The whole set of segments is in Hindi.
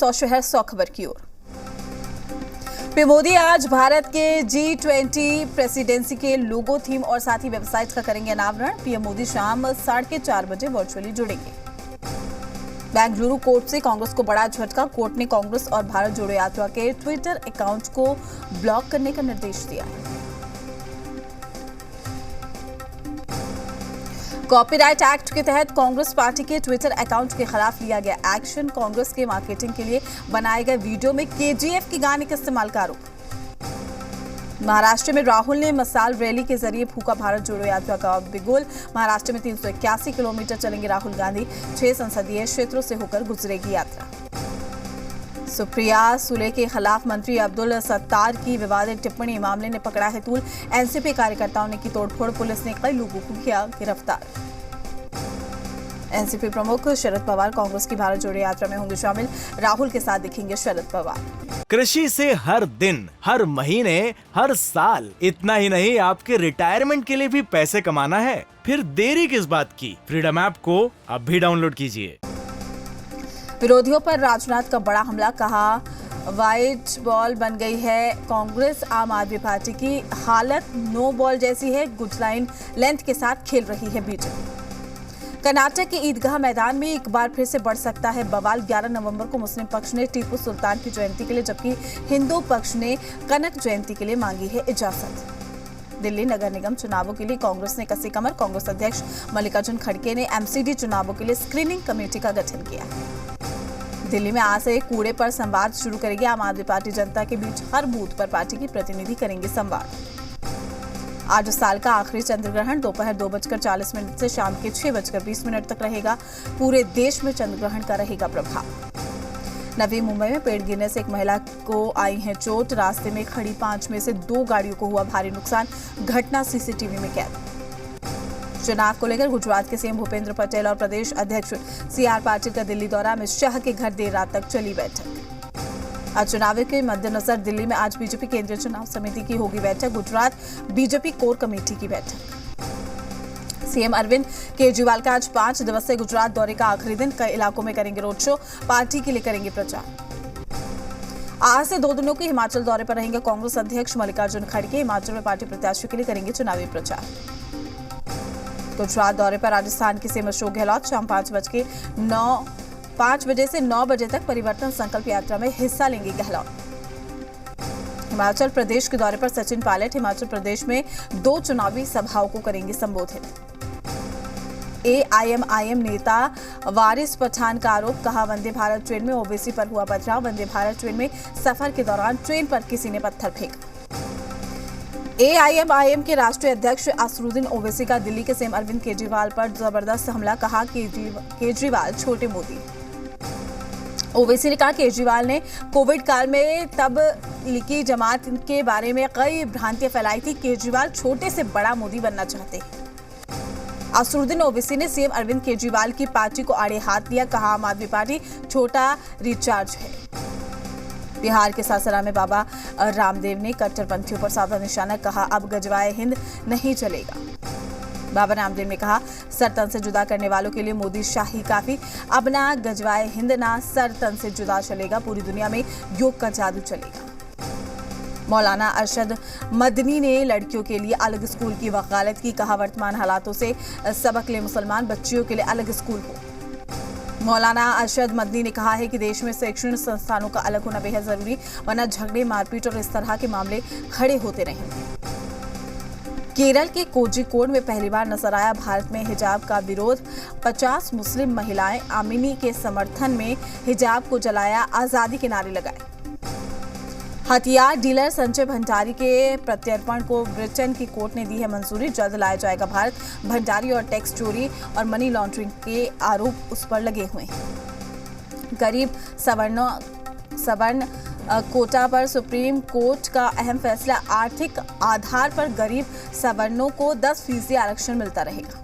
100 शहर 100 खबर की ओर। पीएम मोदी आज भारत के G20 प्रेसिडेंसी के लोगो, थीम और साथ ही वेबसाइट का करेंगे अनावरण। पीएम मोदी शाम 4:30 बजे वर्चुअली जुड़ेंगे। बेंगलुरु कोर्ट से कांग्रेस को बड़ा झटका। कोर्ट ने कांग्रेस और भारत जोड़ो यात्रा के ट्विटर अकाउंट को ब्लॉक करने का निर्देश दिया है। कॉपीराइट एक्ट के तहत कांग्रेस पार्टी के ट्विटर अकाउंट के खिलाफ लिया गया एक्शन। कांग्रेस के मार्केटिंग के लिए बनाए गए वीडियो में केजीएफ के गाने के इस्तेमाल का आरोप। महाराष्ट्र में राहुल ने मसाल रैली के जरिए फूका भारत जोड़ो यात्रा का बिगुल। महाराष्ट्र में 381 किलोमीटर चलेंगे राहुल गांधी। 6 संसदीय क्षेत्रों से होकर गुजरेगी यात्रा। सुप्रिया सुले के खिलाफ मंत्री अब्दुल सत्तार की विवादित टिप्पणी, मामले ने पकड़ा है तूल। एनसीपी कार्यकर्ताओं ने की तोड़फोड़, पुलिस ने कई लोगों को किया गिरफ्तार। एनसीपी प्रमुख शरद पवार कांग्रेस की भारत जोड़ो यात्रा में होंगे शामिल। राहुल के साथ दिखेंगे शरद पवार। कृषि से हर दिन, हर महीने, हर साल, इतना ही नहीं आपके रिटायरमेंट के लिए भी पैसे कमाना है? फिर देरी किस बात की? फ्रीडम ऐप को अब भी डाउनलोड कीजिए। विरोधियों पर राजनाथ का बड़ा हमला, कहा व्हाइट बॉल बन गई है कांग्रेस। आम आदमी पार्टी की हालत नो बॉल जैसी है। गुडलाइन लेंथ के साथ खेल रही है बीजेपी। कर्नाटक के ईदगाह मैदान में एक बार फिर से बढ़ सकता है बवाल। 11 नवंबर को मुस्लिम पक्ष ने टीपू सुल्तान की जयंती के लिए, जबकि हिंदू पक्ष ने कनक जयंती के लिए मांगी है इजाजत। दिल्ली नगर निगम चुनावों के लिए कांग्रेस ने कसी कमर। कांग्रेस अध्यक्ष मल्लिकार्जुन खड़गे ने एमसीडी चुनावों के लिए स्क्रीनिंग कमेटी का गठन किया। दिल्ली में आज से कूड़े पर संवाद शुरू करेगी आम आदमी पार्टी। जनता के बीच हर बूथ पर पार्टी के प्रतिनिधि करेंगे संवाद। आज साल का आखिरी चंद्र ग्रहण दोपहर 2:40 से शाम के 6:20 तक रहेगा। पूरे देश में चंद्र ग्रहण का रहेगा प्रभाव। नवी मुंबई में पेड़ गिरने से एक महिला को आई है चोट। रास्ते में खड़ी 5 में से 2 गाड़ियों को हुआ भारी नुकसान। घटना सीसीटीवी में कैद। चुनाव को लेकर गुजरात के सीएम भूपेंद्र पटेल और प्रदेश अध्यक्ष सीआर पाटिल का दिल्ली दौरा। अमित शाह के घर देर रात तक चली बैठक। आज चुनाव के मद्देनजर दिल्ली में आज बीजेपी केंद्रीय चुनाव समिति की होगी बैठक। गुजरात बीजेपी कोर कमेटी की बैठक। सीएम अरविंद केजरीवाल का आज 5 दिवसीय गुजरात दौरे का आखिरी दिन। कई इलाकों में करेंगे रोड शो, पार्टी के लिए करेंगे प्रचार। आज से 2 दिनों के हिमाचल दौरे पर रहेंगे कांग्रेस अध्यक्ष मल्लिकार्जुन खड़गे। हिमाचल में पार्टी प्रत्याशियों के लिए करेंगे चुनावी प्रचार। गुजरात दौरे पर राजस्थान के सीएम अशोक गहलोत शाम 5 बजे से 9 बजे तक परिवर्तन संकल्प यात्रा में हिस्सा लेंगे गहलोत। हिमाचल प्रदेश के दौरे पर सचिन पायलट हिमाचल प्रदेश में 2 चुनावी सभाओं को करेंगे संबोधित। एआईएमआईएम नेता वारिस पठान का आरोप, कहा वंदे भारत ट्रेन में ओवैसी पर हुआ पथराव। वंदे भारत ट्रेन में सफर के दौरान ट्रेन पर किसी ने पत्थर फेंका। एआईएमआईएम के राष्ट्रीय अध्यक्ष असरुद्दीन ओवैसी का दिल्ली के सीएम अरविंद केजरीवाल पर जबरदस्त हमला, कहा केजरीवाल छोटे मोदी। ओवैसी ने कहा केजरीवाल ने कोविड काल में तबलीगी जमात के बारे में कई भ्रांतियां फैलाई थी। केजरीवाल छोटे से बड़ा मोदी बनना चाहते हैं। असरुद्दीन ओवैसी ने सीएम अरविंद केजरीवाल की पार्टी को आड़े हाथ लिया, कहा आम आदमी पार्टी छोटा रिचार्ज है। बिहार के सासाराम में बाबा रामदेव ने कट्टरपंथियों पर साधा निशाना, कहा अब गजवाए हिंद नहीं चलेगा। बाबा रामदेव ने कहा सर तन से जुदा करने वालों के लिए मोदी शाही काफी। अब ना गजवाए हिंद ना सर तन से जुदा चलेगा, पूरी दुनिया में योग का जादू चलेगा। मौलाना अरशद मदनी ने लड़कियों के लिए अलग स्कूल की वकालत की, कहा वर्तमान हालातों से सबक ले मुसलमान बच्चियों के लिए अलग स्कूल हो। मौलाना अरशद मदनी ने कहा है कि देश में शैक्षणिक संस्थानों का अलग होना बेहद जरूरी, वरना झगड़े, मारपीट और इस तरह के मामले खड़े होते रहेंगे। केरल के कोझिकोड में पहली बार नजर आया भारत में हिजाब का विरोध। 50 मुस्लिम महिलाएं आमिनी के समर्थन में हिजाब को जलाया, आजादी के नारे लगाए। हथियार डीलर संजय भंडारी के प्रत्यर्पण को ब्रिटेन की कोर्ट ने दी है मंजूरी। जल्द लाया जाएगा भारत। भंडारी और टैक्स चोरी और मनी लॉन्ड्रिंग के आरोप उस पर लगे हुए हैं। गरीब सवर्ण कोटा पर सुप्रीम कोर्ट का अहम फैसला, आर्थिक आधार पर गरीब सवर्णों को 10% आरक्षण मिलता रहेगा।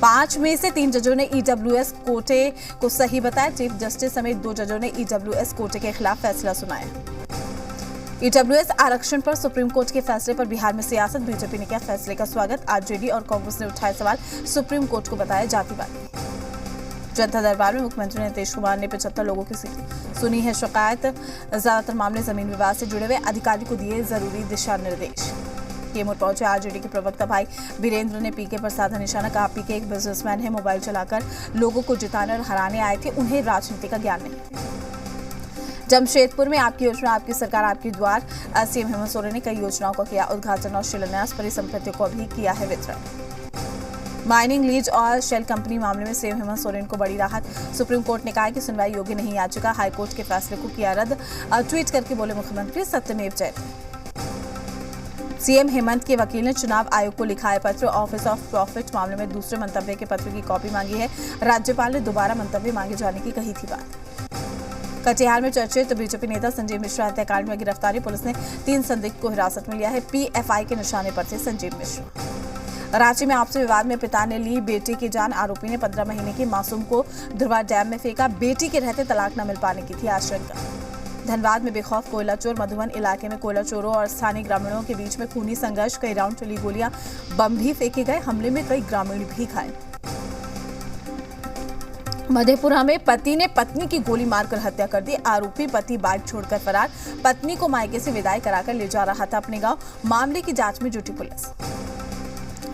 5 में से 3 जजों ने ईडब्ल्यूएस कोटे को सही बताया। चीफ जस्टिस समेत 2 जजों ने ईडब्ल्यूएस कोटे के खिलाफ फैसला सुनाया। ईडब्ल्यूएस आरक्षण पर सुप्रीम कोर्ट के फैसले पर बिहार में सियासत, बीजेपी ने किया फैसले का स्वागत। आरजेडी और कांग्रेस ने उठाए सवाल, सुप्रीम कोर्ट को बताया जातिवादी। जनता दरबार में मुख्यमंत्री नीतीश कुमार ने 75 लोगों की सुनी है शिकायत। ज्यादातर मामले जमीन विवाद से जुड़े हुए, अधिकारी को दिए जरूरी दिशा निर्देश। कैमूर पहुंचे आरजेडी के प्रवक्ता भाई वीरेंद्र ने पीके पर साधा निशाना, कहा पीके एक बिजनेसमैन है, मोबाइल चलाकर लोगों को जिताने और हराने आए थे, उन्हें राजनीति का ज्ञान नहीं। जमशेदपुर में आपकी योजना आपकी सरकार आपकी द्वार, सीएम हेमंत सोरेन ने कई योजनाओं का किया उद्घाटन और शिलान्यास, परिसंपत्तियों को भी किया है वितरण। माइनिंग लीज और शेल कंपनी मामले में सीएम हेमंत सोरेन को बड़ी राहत, सुप्रीम कोर्ट ने कहा कि सुनवाई योग्य नहीं याचिका, हाईकोर्ट के फैसले को किया रद्द। ट्वीट करके बोले मुख्यमंत्री सत्यमेव जयते। सीएम हेमंत के वकील ने चुनाव आयोग को लिखा है पत्र, ऑफिस ऑफ प्रॉफिट मामले में दूसरे मंतव्य के पत्र की कॉपी मांगी है, राज्यपाल ने दोबारा मंतव्य मांगे जाने की कही थी बात। कटिहार में चर्चित बीजेपी नेता संजीव मिश्रा हत्याकांड में गिरफ्तारी, पुलिस ने 3 संदिग्ध को हिरासत में लिया है, पीएफआई के निशाने पर थे संजीव मिश्रा। रांची में आपसी विवाद में पिता ने ली बेटी की जान, आरोपी ने 15 महीने की मासूम को धुरवा डैम में फेंका, बेटी के रहते तलाक न मिल पाने की थी आशंका। धनबाद में बेखौफ कोयला चोर, मधुबन इलाके में कोयला चोरों और स्थानीय ग्रामीणों के बीच में खूनी संघर्ष, कई राउंड चली गोलियां, बम भी फेंके गए, हमले में कई ग्रामीण भी घायल। मधेपुरा में पति ने पत्नी की गोली मारकर हत्या कर दी, आरोपी पति बाइक छोड़कर फरार, पत्नी को मायके से विदाई कराकर ले जा रहा था अपने गांव, मामले की जांच में जुटी पुलिस।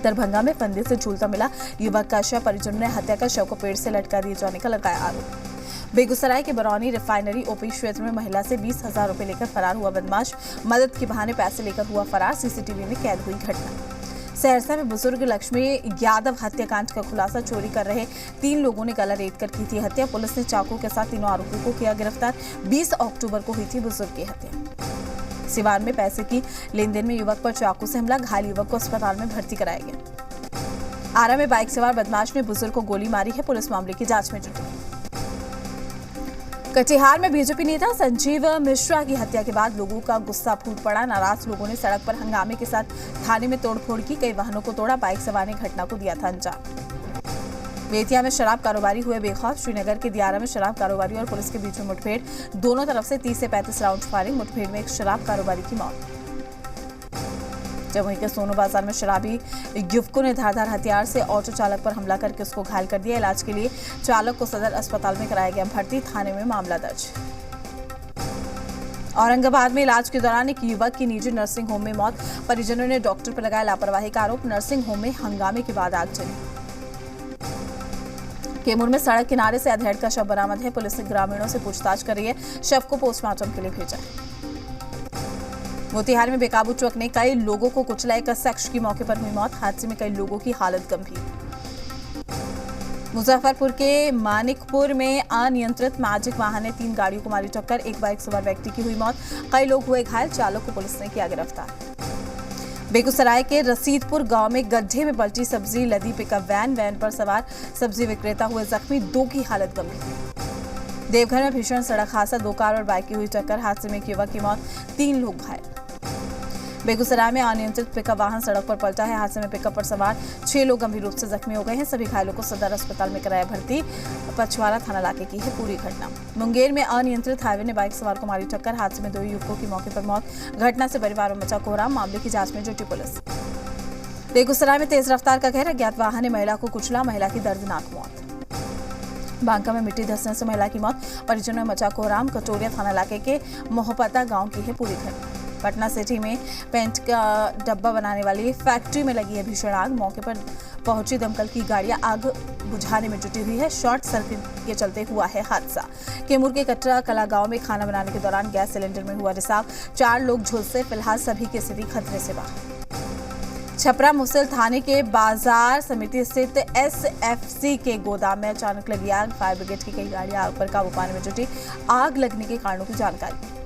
दरभंगा में फंदे से झूलता मिला युवक का शव, परिजनों ने हत्या कर शव को पेड़ से लटका दिए जाने का लगाया आरोप। बेगूसराय के बरौनी रिफाइनरी ओपी क्षेत्र में महिला से 20,000 रुपए लेकर फरार हुआ बदमाश, मदद के बहाने पैसे लेकर हुआ फरार, सीसीटीवी में कैद हुई घटना। सहरसा में बुजुर्ग लक्ष्मी यादव हत्याकांड का खुलासा, चोरी कर रहे 3 लोगों ने गला रेत कर की थी हत्या, पुलिस ने चाकू के साथ तीनों आरोपियों को किया गिरफ्तार। 20 अक्टूबर को हुई थी बुजुर्ग की हत्या। सिवान में पैसे की लेनदेन में युवक पर चाकू से हमला, घायल युवक को अस्पताल में भर्ती कराया गया। आरा में बाइक सवार बदमाश ने बुजुर्ग को गोली मारी है, पुलिस मामले की जांच में जुटी। कटिहार में बीजेपी नेता संजीव मिश्रा की हत्या के बाद लोगों का गुस्सा फूट पड़ा, नाराज लोगों ने सड़क पर हंगामे के साथ थाने में तोड़फोड़ की, कई वाहनों को तोड़ा, बाइक सवार ने घटना को दिया था अंजाम। बेतिया में शराब कारोबारी हुए बेखौफ, श्रीनगर के दियारा में शराब कारोबारी और पुलिस के बीच में मुठभेड़, दोनों तरफ से 30 से 35 राउंड फायरिंग, मुठभेड़ में एक शराब कारोबारी की मौत। जमुई के सोनू बाजार में शराबी युवकों ने धारदार हथियार से ऑटो चालक पर हमला करके उसको घायल कर दिया, इलाज के लिए चालक को सदर अस्पताल में कराया गया भर्ती, थाने में मामला दर्ज। औरंगाबाद में इलाज के दौरान एक युवक की निजी नर्सिंग होम में मौत, परिजनों ने डॉक्टर पर लगाया लापरवाही का आरोप, नर्सिंग होम में हंगामे के बाद आग चली। कैमूर में सड़क किनारे से अधेड़ का शव बरामद है, पुलिस ने ग्रामीणों से पूछताछ कर रही है, शव को पोस्टमार्टम के लिए भेजा है। मोतिहारी में बेकाबू ट्रक ने कई लोगों को कुचला, एक शख्स की मौके पर हुई मौत, हादसे में कई लोगों की हालत गंभीर। मुजफ्फरपुर के मानिकपुर में अनियंत्रित मैजिक वाहन ने 3 गाड़ियों को मारी टक्कर, एक बाइक सवार व्यक्ति की हुई मौत, कई लोग हुए घायल, चालक को पुलिस ने किया गिरफ्तार। बेगूसराय के रसीदपुर गांव में गड्ढे में पलटी सब्जी लदी पिकअप वैन पर सवार सब्जी विक्रेता हुए जख्मी, 2 की हालत गंभीर। देवघर में भीषण सड़क हादसा, 2 कार और बाइक की हुई टक्कर, हादसे में एक युवक की मौत, 3 लोग घायल। बेगूसराय में अनियंत्रित पिकअप वाहन सड़क पर पलटा है, हादसे में पिकअप पर सवार 6 लोग गंभीर रूप से जख्मी हो गए हैं, सभी घायलों को सदर अस्पताल में कराया भर्ती, पछवाड़ा थाना इलाके की है पूरी घटना। मुंगेर में अनियंत्रित हाईवे ने बाइक सवार को मारी टक्कर, हादसे में 2 युवकों की मौके पर मौत, घटना से परिवार में मचा कोहराम, मामले की जांच में जुटी पुलिस। बेगूसराय में तेज रफ्तार का कहर, अज्ञात वाहन ने महिला को कुचला, महिला की दर्दनाक मौत। बांका में मिट्टी धंसने से महिला की मौत, परिजनों में मचा कोहराम, कटोरिया थाना इलाके के मोहपता गांव की है पूरी घटना। पटना सिटी में पेंट का डब्बा बनाने वाली फैक्ट्री में लगी है भीषण आग, मौके पर पहुंची दमकल की गाड़ियां आग बुझाने में जुटी हुई है, शॉर्ट सर्किट के चलते हुआ है हादसा। कैमूर के कटरा कला गांव में खाना बनाने के दौरान गैस सिलेंडर में हुआ रिसाव, 4 लोग झुलसे, फिलहाल सभी की स्थिति खतरे से बाहर। छपरा मुसल थाने के बाजार समिति स्थित एसएफसी के गोदाम में अचानक लगी आग, फायर ब्रिगेड की कई गाड़ियां आग पर काबू पाने में जुटी, आग लगने के कारणों की जानकारी।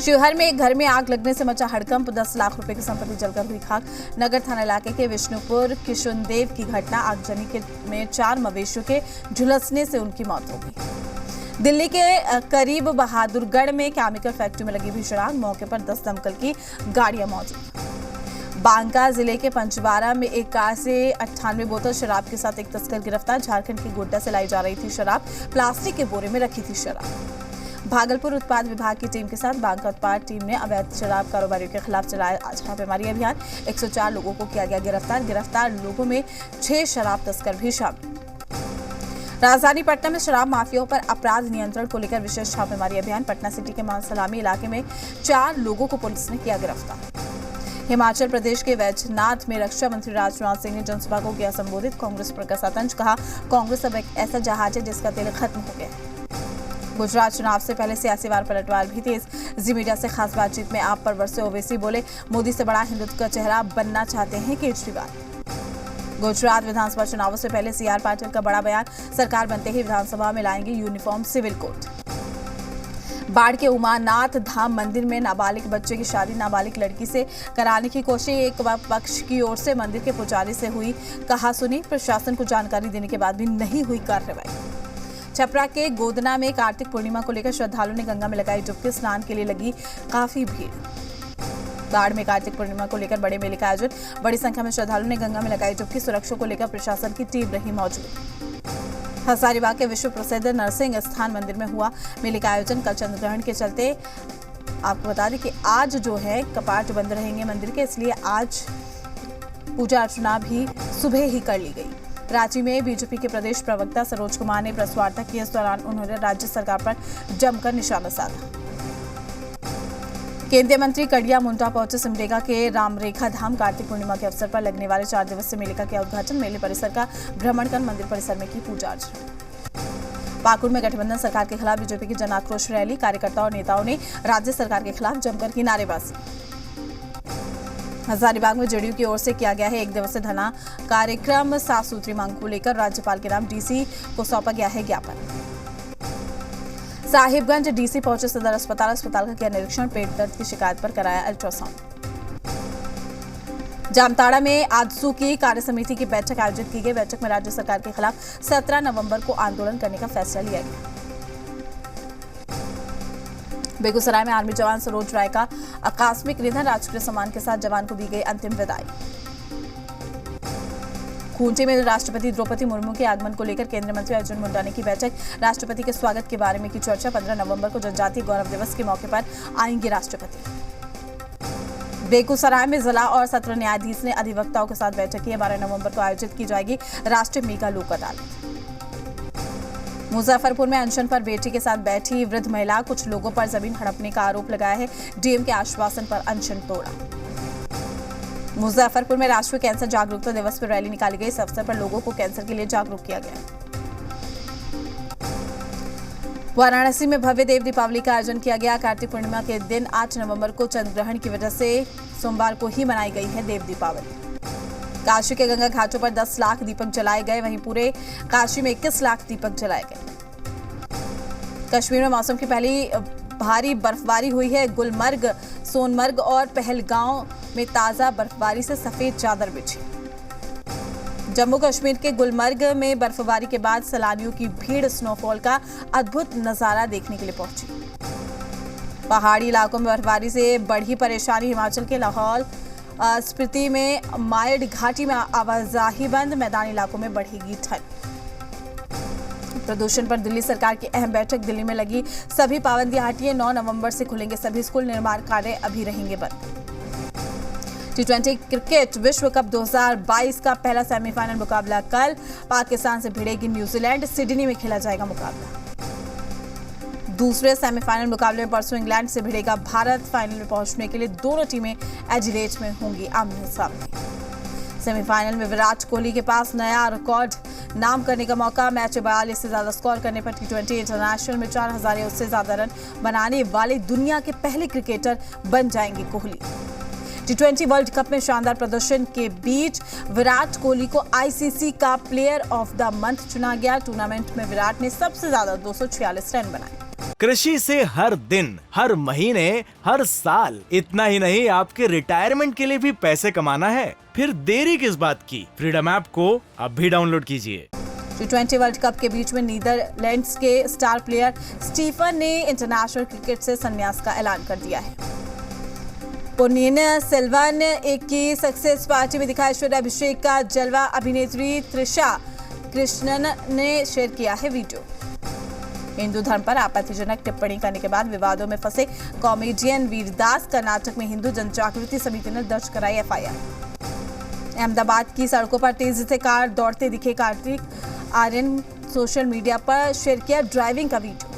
शिवहर में एक घर में आग लगने से मचा हड़कंप, 10 लाख रुपए की संपत्ति जलकर हुई खाक, नगर थाना इलाके के विष्णुपुर किशुनदेव की घटना, आगजनी में 4 मवेशियों के झुलसने से उनकी मौत हो गई। दिल्ली के करीब बहादुरगढ़ में केमिकल फैक्ट्री में लगी भीषण आग, मौके पर 10 दमकल की गाड़ियां मौजूद। बांका जिले के पंचवारा में एक कार से 98 बोतल शराब के साथ एक तस्कर गिरफ्तार, झारखंड के गोड्डा से लाई जा रही थी शराब, प्लास्टिक के बोरे में रखी थी शराब। भागलपुर उत्पाद विभाग की टीम के साथ बांका उत्पाद टीम ने अवैध शराब कारोबारियों के खिलाफ चलाया छापेमारी अभियान, 104 लोगों को किया गया गिरफ्तार, गिरफ्तार लोगों में 6 शराब तस्कर भी शामिल। राजधानी पटना में शराब माफियाओं पर अपराध नियंत्रण को लेकर विशेष छापेमारी अभियान। पटना सिटी के सलामी इलाके में 4 लोगों को पुलिस ने किया गिरफ्तार। हिमाचल प्रदेश के वैजनाथ में रक्षा मंत्री राजनाथ सिंह ने जनसभा को किया संबोधित। कांग्रेस पर कसा तंज, कहा कांग्रेस अब एक ऐसा जहाज है जिसका तेल खत्म हो गया। गुजरात चुनाव से पहले सियासी वार पलटवार भी तेज। जी मीडिया से खास बातचीत में आप पर बरसे ओवैसी बोले, मोदी से बड़ा हिंदुत्व का चेहरा बनना चाहते हैं केजरीवाल। गुजरात विधानसभा चुनावों से पहले सीआर पाटिल का बड़ा बयान, सरकार बनते ही विधानसभा में लाएंगे यूनिफॉर्म सिविल कोड। बाढ़ के उमानाथ धाम मंदिर में नाबालिग बच्चे की शादी नाबालिग लड़की से कराने की कोशिश एक पक्ष की ओर से मंदिर के पुजारी से हुई कहा सुनी। प्रशासन को जानकारी देने के बाद भी नहीं हुई कार्रवाई। छपरा के गोदना में कार्तिक पूर्णिमा को लेकर श्रद्धालुओं ने गंगा में लगाई डुबकी। स्नान के लिए लगी काफी भीड़। बाढ़ में कार्तिक पूर्णिमा को लेकर बड़े मेले का आयोजन। बड़ी संख्या में श्रद्धालुओं ने गंगा में लगाई डुबकी। सुरक्षा को लेकर प्रशासन की टीम रही मौजूद। हजारीबाग के विश्व प्रसिद्ध नरसिंह स्थान मंदिर में हुआ मेले का आयोजन। कल चंद्र ग्रहण के चलते आपको बता दें कि आज जो है कपाट बंद रहेंगे मंदिर के, इसलिए आज पूजा अर्चना भी सुबह ही कर ली गई। रांची में बीजेपी के प्रदेश प्रवक्ता सरोज कुमार ने प्रेस वार्ता की। इस दौरान उन्होंने राज्य सरकार पर जमकर निशाना साधा। केंद्रीय मंत्री कड़िया मुंडा पहुंचे सिमडेगा के रामरेखा धाम। कार्तिक पूर्णिमा के अवसर पर लगने वाले 4 दिवसीय मेले का किया उद्घाटन। मेले परिसर का भ्रमण कर मंदिर परिसर में की पूजा अर्चना। पाकुड़ में गठबंधन सरकार के खिलाफ बीजेपी की जन आक्रोश रैली। कार्यकर्ताओं और नेताओं ने राज्य सरकार के खिलाफ जमकर की नारेबाजी। हजारीबाग में जेडीयू की ओर से किया गया है 1 दिवसीय धरना कार्यक्रम। 7 सूत्री मांग को लेकर राज्यपाल के नाम डीसी को सौंपा गया है ज्ञापन। साहिबगंज डीसी पहुंचे सदर अस्पताल का किया निरीक्षण। पेट दर्द की शिकायत पर कराया अल्ट्रासाउंड। जामताड़ा में आजसू की कार्य समिति की बैठक आयोजित की गई। बैठक में राज्य सरकार के खिलाफ 17 नवंबर को आंदोलन करने का फैसला लिया गया। बेगूसराय में आर्मी जवान सरोज राय का आकस्मिक निधन। राजकीय सम्मान के साथ जवान को दी गई अंतिम विदाई। खूंटी में राष्ट्रपति द्रौपदी मुर्मू के आगमन को लेकर केंद्रीय मंत्री अर्जुन मुंडा ने की बैठक। राष्ट्रपति के स्वागत के बारे में की चर्चा। 15 नवंबर को जनजातीय गौरव दिवस के मौके पर आएंगे राष्ट्रपति। बेगूसराय में जिला और सत्र न्यायाधीश ने अधिवक्ताओं के साथ बैठक की। 12 नवंबर को आयोजित की जाएगी राष्ट्रीय मेगा लोक अदालत। मुजफ्फरपुर में अनशन पर बेटी के साथ बैठी वृद्ध महिला। कुछ लोगों पर जमीन हड़पने का आरोप लगाया है। डीएम के आश्वासन पर अनशन तोड़ा। मुजफ्फरपुर में राष्ट्रीय कैंसर जागरूकता दिवस पर रैली निकाली गई। इस अवसर पर लोगों को कैंसर के लिए जागरूक किया गया। वाराणसी में भव्य देव दीपावली का आयोजन किया गया। कार्तिक पूर्णिमा के दिन 8 नवंबर को चंद्र ग्रहण की वजह से सोमवार को ही मनाई गई है देव दीपावली। काशी के गंगा घाटों पर 10 लाख दीपक जलाए गए। वहीं पूरे काशी में 21 लाख दीपक जलाए गए। कश्मीर में मौसम की पहली भारी बर्फबारी हुई है। गुलमर्ग, सोनमर्ग और पहलगांव में ताजा बर्फबारी से सफेद चादर बिछी। जम्मू कश्मीर के गुलमर्ग में बर्फबारी के बाद सैलानियों की भीड़ स्नोफॉल का अद्भुत नजारा देखने के लिए पहुंची। पहाड़ी इलाकों में बर्फबारी से बढ़ी परेशानी। हिमाचल के लाहौल स्पीति में मायड घाटी में आवाजाही बंद। मैदानी इलाकों में बढ़ेगी ठंड। प्रदूषण पर दिल्ली सरकार की अहम बैठक। दिल्ली में लगी सभी पाबंदियां हटी। 9 नवंबर से खुलेंगे सभी स्कूल। निर्माण कार्य अभी रहेंगे बंद। T20 क्रिकेट विश्व कप 2022 का पहला सेमीफाइनल मुकाबला कल। पाकिस्तान से भिड़ेगी न्यूजीलैंड। सिडनी में खेला जाएगा मुकाबला। दूसरे सेमीफाइनल मुकाबले में परसों इंग्लैंड से भिड़ेगा भारत। फाइनल में पहुंचने के लिए दोनों टीमें एडिलेड में होंगी आमने सामने। सेमीफाइनल में विराट कोहली के पास नया रिकॉर्ड नाम करने का मौका। मैच में 42 से ज्यादा स्कोर करने पर T20 इंटरनेशनल में 4000 या उससे ज्यादा रन बनाने वाले दुनिया के पहले क्रिकेटर बन जाएंगे कोहली। T20 वर्ल्ड कप में शानदार प्रदर्शन के बीच विराट कोहली को आईसीसी का प्लेयर ऑफ द मंथ चुना गया। टूर्नामेंट में विराट ने सबसे ज्यादा 246 रन बनाए। कृषि से हर दिन, हर महीने, हर साल, इतना ही नहीं आपके रिटायरमेंट के लिए भी पैसे कमाना है? फिर देरी किस बात की? फ्रीडम ऐप को अभी डाउनलोड कीजिए। T20 वर्ल्ड कप के बीच में नीदरलैंड्स के स्टार प्लेयर स्टीफन ने इंटरनेशनल क्रिकेट से संन्यास का ऐलान कर दिया है। पोन्नियिन सेल्वन एक की सक्सेस पार्टी में दिखा ऐश्वर्या अभिषेक का जलवा। अभिनेत्री त्रिशा कृष्णन ने शेयर किया है वीडियो। हिंदू धर्म पर आपत्तिजनक टिप्पणी करने के बाद विवादों में फंसे कॉमेडियन वीरदास कर्नाटक में हिंदू जन जागृति समिति ने दर्ज कराई एफआईआर। अहमदाबाद की सड़कों पर तेजी से कार दौड़ते दिखे कार्तिक आर्यन सोशल मीडिया पर शेयर किया ड्राइविंग का वीडियो।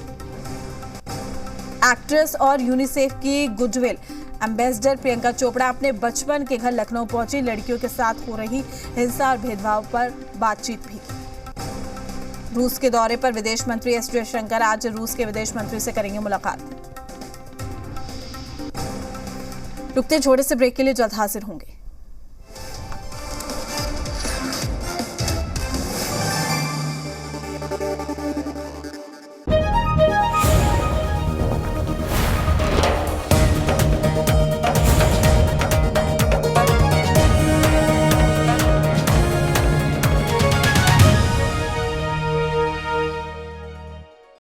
एक्ट्रेस और यूनिसेफ की गुडविल एम्बेसडर प्रियंका चोपड़ा अपने बचपन के घर लखनऊ पहुंची। लड़कियों के साथ हो रही हिंसा और भेदभाव पर बातचीत भी की। रूस के दौरे पर विदेश मंत्री एस जयशंकर आज रूस के विदेश मंत्री से करेंगे मुलाकात। रुकते छोटे से ब्रेक के लिए जल्द हाजिर होंगे।